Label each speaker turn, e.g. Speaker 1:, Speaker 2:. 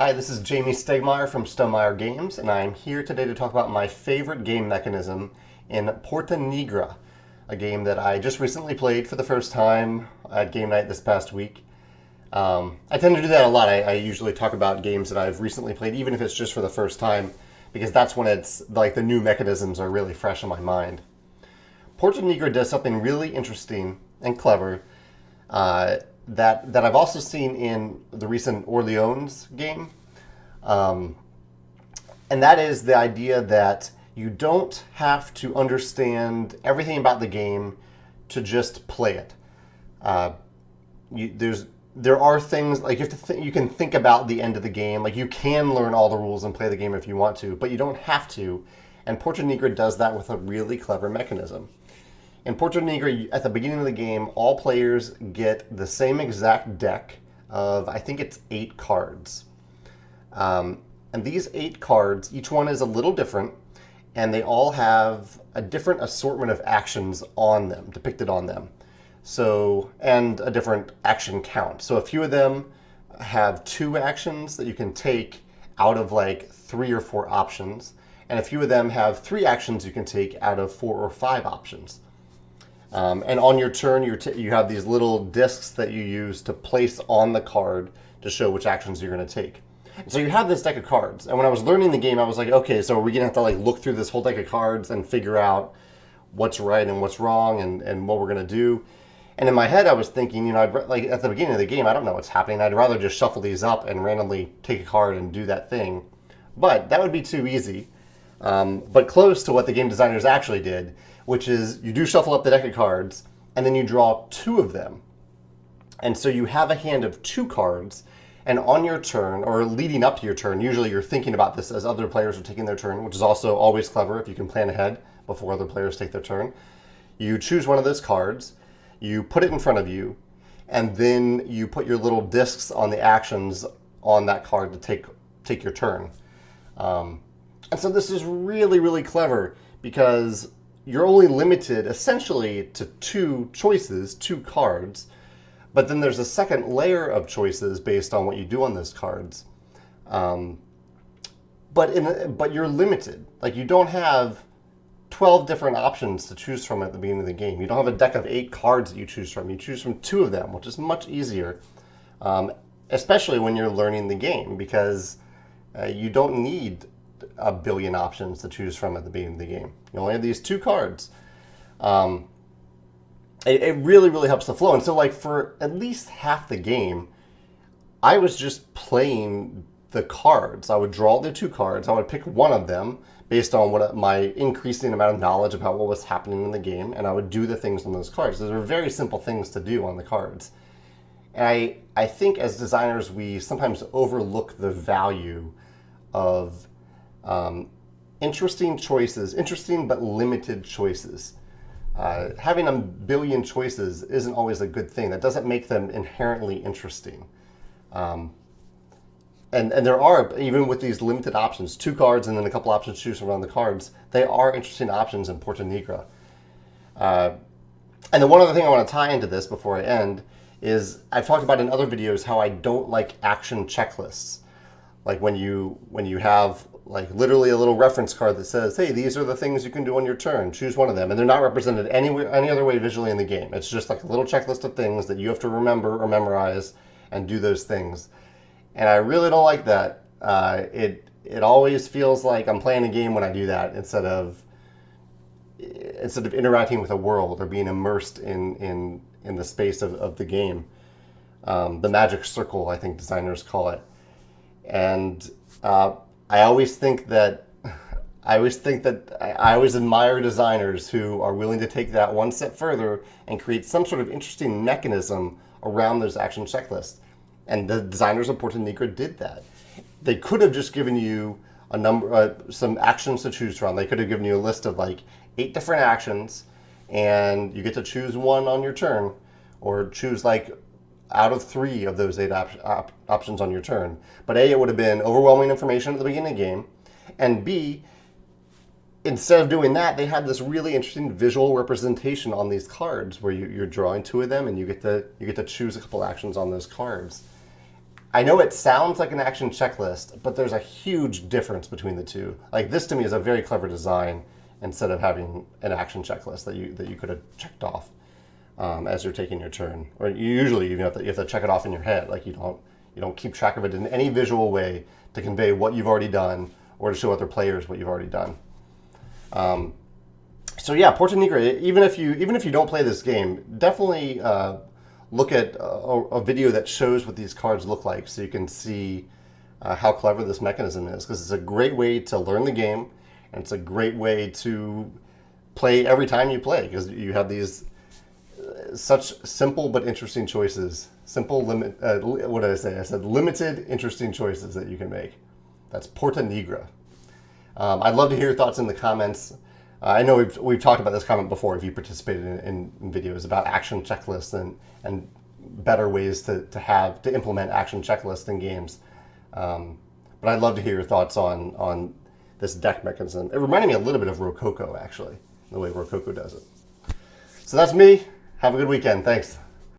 Speaker 1: Hi, this is Jamey Stegmeyer from Stonemeyer Games, and I'm here today to talk about my favorite game mechanism in Porta Nigra, a game that I just recently played for the first time at game night this past week. I tend to do that a lot. I usually talk about games that I've recently played, even if it's just for the first time, because that's when it's like the new mechanisms are really fresh in my mind. Porta Nigra does something really interesting and clever that I've also seen in the recent Orleans game. And that is the idea that you don't have to understand everything about the game to just play it. There are things like you can think about the end of the game. Like you can learn all the rules and play the game if you want to, but you don't have to. And Porta Nigra does that with a really clever mechanism. In Porta Nigra, at the beginning of the game, all players get the same exact deck of, I think it's 8 cards. And these 8 cards, each one is a little different, and they all have a different assortment of actions on them, depicted on them. So, and a different action count. So a few of them have 2 actions that you can take out of like 3 or 4 options, and a few of them have 3 actions you can take out of 4 or 5 options. And on your turn, you have these little discs that you use to place on the card to show which actions you're going to take. And so you have this deck of cards, and when I was learning the game, I was like, okay, so are we going to have to like look through this whole deck of cards and figure out what's right and what's wrong and what we're going to do? And in my head, I was thinking, like at the beginning of the game, I don't know what's happening. I'd rather just shuffle these up and randomly take a card and do that thing. But that would be too easy. But close to what the game designers actually did, which is you do shuffle up the deck of cards, and then you draw 2 of them. And so you have a hand of 2 cards, and on your turn, or leading up to your turn, usually you're thinking about this as other players are taking their turn, which is also always clever if you can plan ahead before other players take their turn. You choose one of those cards, you put it in front of you, and then you put your little discs on the actions on that card to take your turn. And so this is really, really clever because you're only limited essentially to 2 choices, 2 cards, but then there's a second layer of choices based on what you do on those cards. But you're limited. Like you don't have 12 different options to choose from at the beginning of the game. You don't have a deck of 8 cards that you choose from. You choose from 2 of them, which is much easier, especially when you're learning the game, because you don't need a billion options to choose from at the beginning of the game. You only have these 2 cards. It really, really helps the flow. And so like for at least half the game, I was just playing the cards. I would draw the 2 cards. I would pick one of them based on what my increasing amount of knowledge about what was happening in the game, and I would do the things on those cards. Those are very simple things to do on the cards. And I think as designers, we sometimes overlook the value of interesting choices, interesting but limited choices. Having a billion choices isn't always a good thing. That doesn't make them inherently interesting. And there are, even with these limited options, 2 cards and then a couple options to choose from on the cards, they are interesting options in Porta Nigra. And then one other thing I want to tie into this before I end is I've talked about in other videos how I don't like action checklists. Like when you have like literally a little reference card that says, hey, these are the things you can do on your turn, choose one of them. And they're not represented any other way visually in the game. It's just like a little checklist of things that you have to remember or memorize and do those things. And I really don't like that. It always feels like I'm playing a game when I do that instead of interacting with a world or being immersed in the space of the game. The magic circle, I think designers call it. And I always admire designers who are willing to take that one step further and create some sort of interesting mechanism around those action checklists. And the designers of Porta Nigra did that. They could have just given you some actions to choose from. They could have given you a list of like 8 different actions, and you get to choose one on your turn, or choose like out of 3 of those 8 options on your turn. But A, it would have been overwhelming information at the beginning of the game, and B, instead of doing that, they had this really interesting visual representation on these cards where you're drawing two of them and you get to choose a couple actions on those cards. I know it sounds like an action checklist, but there's a huge difference between the two. Like this to me is a very clever design instead of having an action checklist that you could have checked off as you're taking your turn. Or usually you have to check it off in your head. Like you don't keep track of it in any visual way to convey what you've already done or to show other players what you've already done. So yeah, Porta Nigra. Even if you don't play this game, definitely look at a video that shows what these cards look like, so you can see how clever this mechanism is. Because it's a great way to learn the game, and it's a great way to play every time you play. Because you have these such simple but interesting choices. Simple limit. What did I say? I said limited, interesting choices that you can make. That's Porta Nigra. I'd love to hear your thoughts in the comments. I know we've talked about this comment before if you participated in videos about action checklists and better ways to implement action checklists in games. But I'd love to hear your thoughts on this deck mechanism. It reminded me a little bit of Rococo, actually, the way Rococo does it. So that's me. Have a good weekend. Thanks.